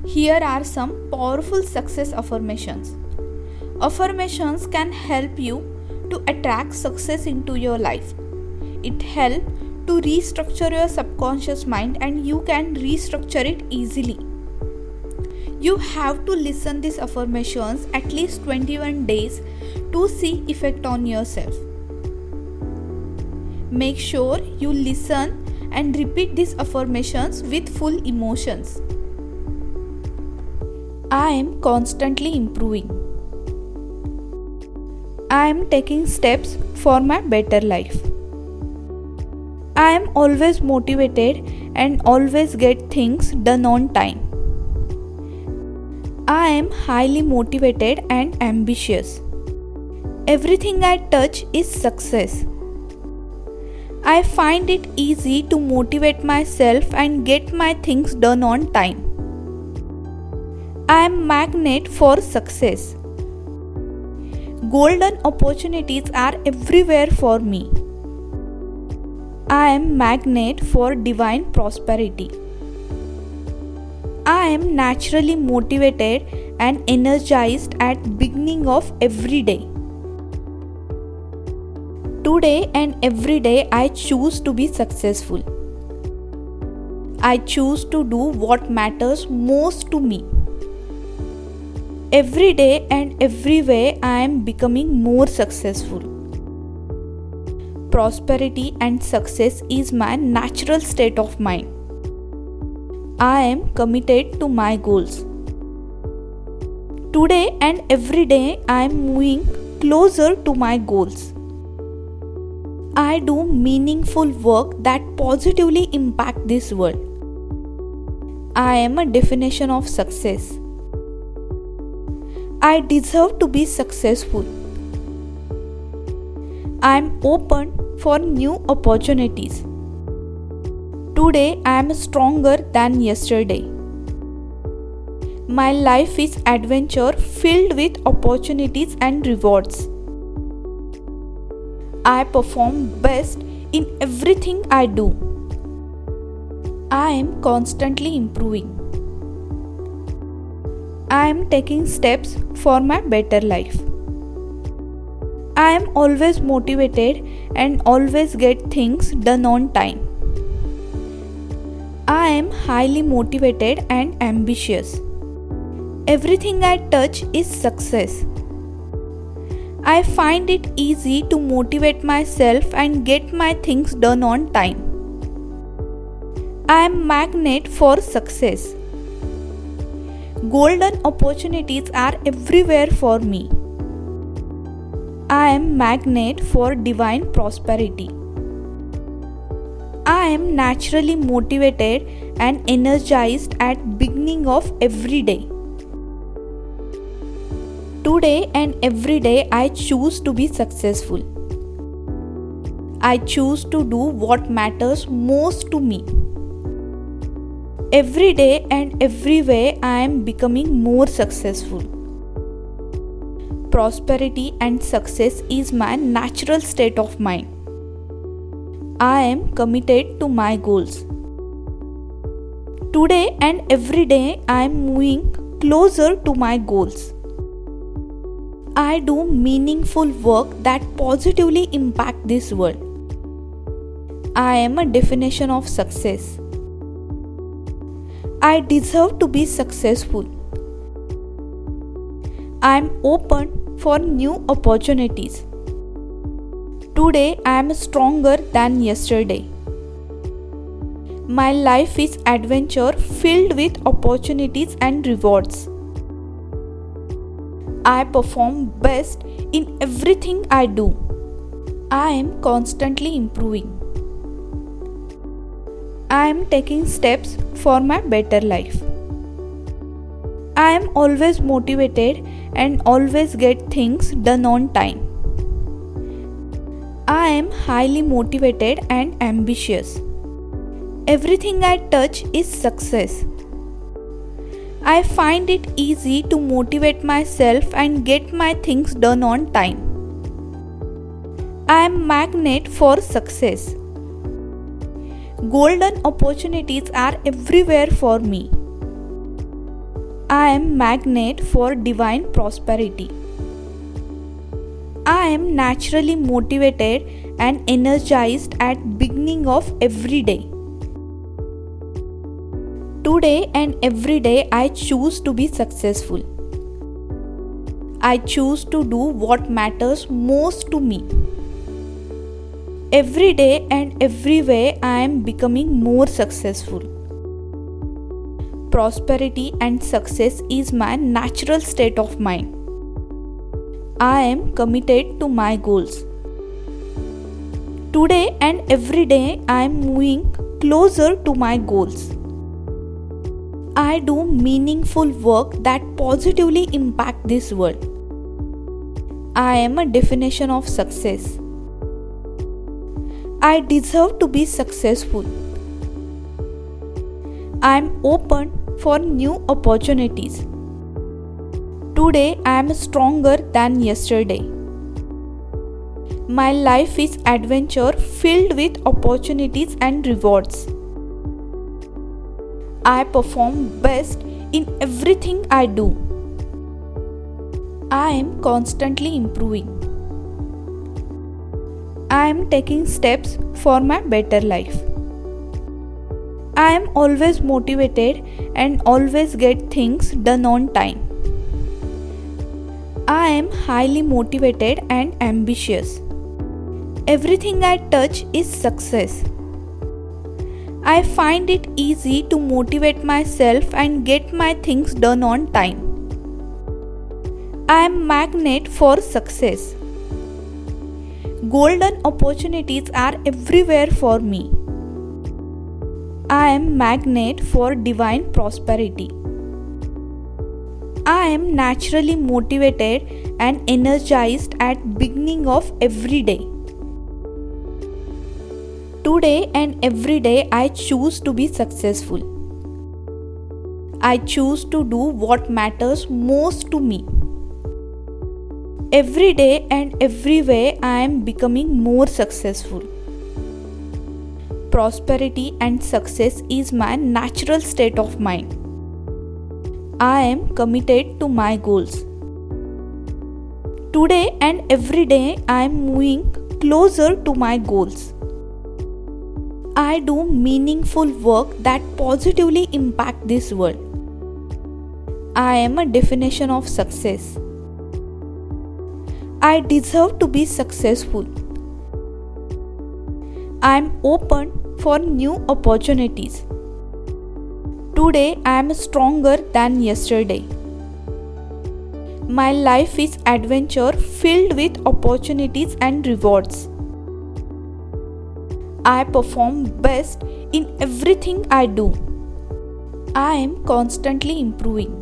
Here are some powerful success affirmations. Affirmations can help you to attract success into your life. It helps to restructure your subconscious mind and you can restructure it easily. You have to listen these affirmations at least 21 days to see effect on yourself. Make sure you listen and repeat these affirmations with full emotions. I am constantly improving. I am taking steps for my better life. I am always motivated and always get things done on time. I am highly motivated and ambitious. Everything I touch is success. I find it easy to motivate myself and get my things done on time. I am magnet for success. Golden opportunities are everywhere for me. I am magnet for divine prosperity. I am naturally motivated and energized at beginning of every day. Today and every day I choose to be successful. I choose to do what matters most to me. Every day and everywhere I am becoming more successful. Prosperity and success is my natural state of mind. I am committed to my goals. Today and every day I am moving closer to my goals. I do meaningful work that positively impact this world. I am a definition of success. I deserve to be successful. I am open for new opportunities. Today I am stronger than yesterday. My life is adventure filled with opportunities and rewards. I perform best in everything I do. I am constantly improving. I am taking steps for my better life. I am always motivated and always get things done on time. I am highly motivated and ambitious. Everything I touch is success. I find it easy to motivate myself and get my things done on time. I am magnet for success. Golden opportunities are everywhere for me. I am magnet for divine prosperity. I am naturally motivated and energized at beginning of every day. Today and every day I choose to be successful. I choose to do what matters most to me. Every day and everywhere I am becoming more successful. Prosperity and success is my natural state of mind. I am committed to my goals. Today and every day I am moving closer to my goals. I do meaningful work that positively impact this world. I am a definition of success. I deserve to be successful. I am open for new opportunities. Today I am stronger than yesterday. My life is adventure filled with opportunities and rewards. I perform best in everything I do. I am constantly improving. I am taking steps for my better life. I am always motivated and always get things done on time. I am highly motivated and ambitious. Everything I touch is success. I find it easy to motivate myself and get my things done on time. I am magnet for success. Golden opportunities are everywhere for me. I am magnet for divine prosperity. I am naturally motivated and energized at beginning of every day. Today and every day I choose to be successful. I choose to do what matters most to me. Every day and everywhere I am becoming more successful. Prosperity and success is my natural state of mind. I am committed to my goals. Today and every day I am moving closer to my goals. I do meaningful work that positively impact this world. I am a definition of success. I deserve to be successful. I am open for new opportunities. Today I am stronger than yesterday. My life is adventure filled with opportunities and rewards. I perform best in everything I do. I am constantly improving. I am taking steps for my better life. I am always motivated and always get things done on time. I am highly motivated and ambitious. Everything I touch is success. I find it easy to motivate myself and get my things done on time. I am magnet for success. Golden opportunities are everywhere for me. I am magnet for divine prosperity. I am naturally motivated and energized at beginning of every day. Today and every day I choose to be successful. I choose to do what matters most to me. Every day and everywhere I am becoming more successful. Prosperity and success is my natural state of mind. I am committed to my goals. Today and every day I am moving closer to my goals. I do meaningful work that positively impact this world. I am a definition of success. I deserve to be successful. I am open for new opportunities. Today I am stronger than yesterday. My life is adventure filled with opportunities and rewards. I perform best in everything I do. I am constantly improving.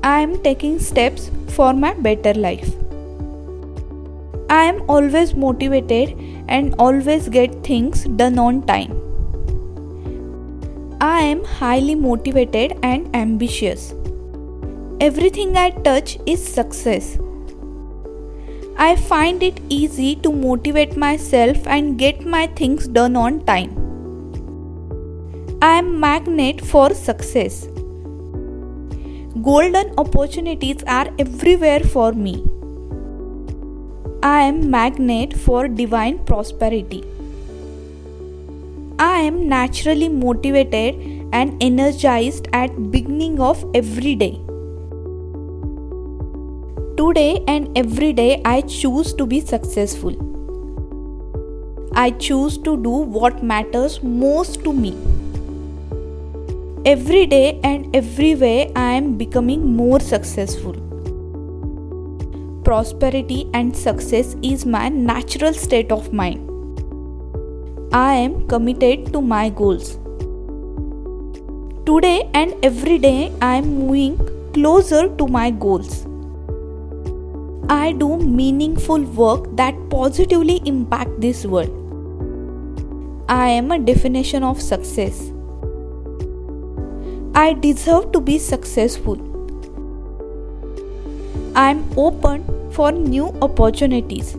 I am taking steps for my better life. I am always motivated and always get things done on time. I am highly motivated and ambitious. Everything I touch is success. I find it easy to motivate myself and get my things done on time. I am magnet for success. Golden opportunities are everywhere for me. I am magnet for divine prosperity. I am naturally motivated and energized at beginning of every day. Today and every day I choose to be successful. I choose to do what matters most to me. Every day and everywhere I am becoming more successful. Prosperity and success is my natural state of mind. I am committed to my goals. Today and every day I am moving closer to my goals. I do meaningful work that positively impact this world. I am a definition of success. I deserve to be successful. I am open for new opportunities.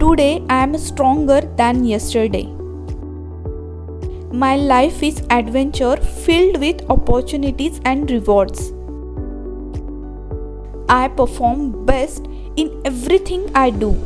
Today I am stronger than yesterday. My life is adventure filled with opportunities and rewards. I perform best in everything I do.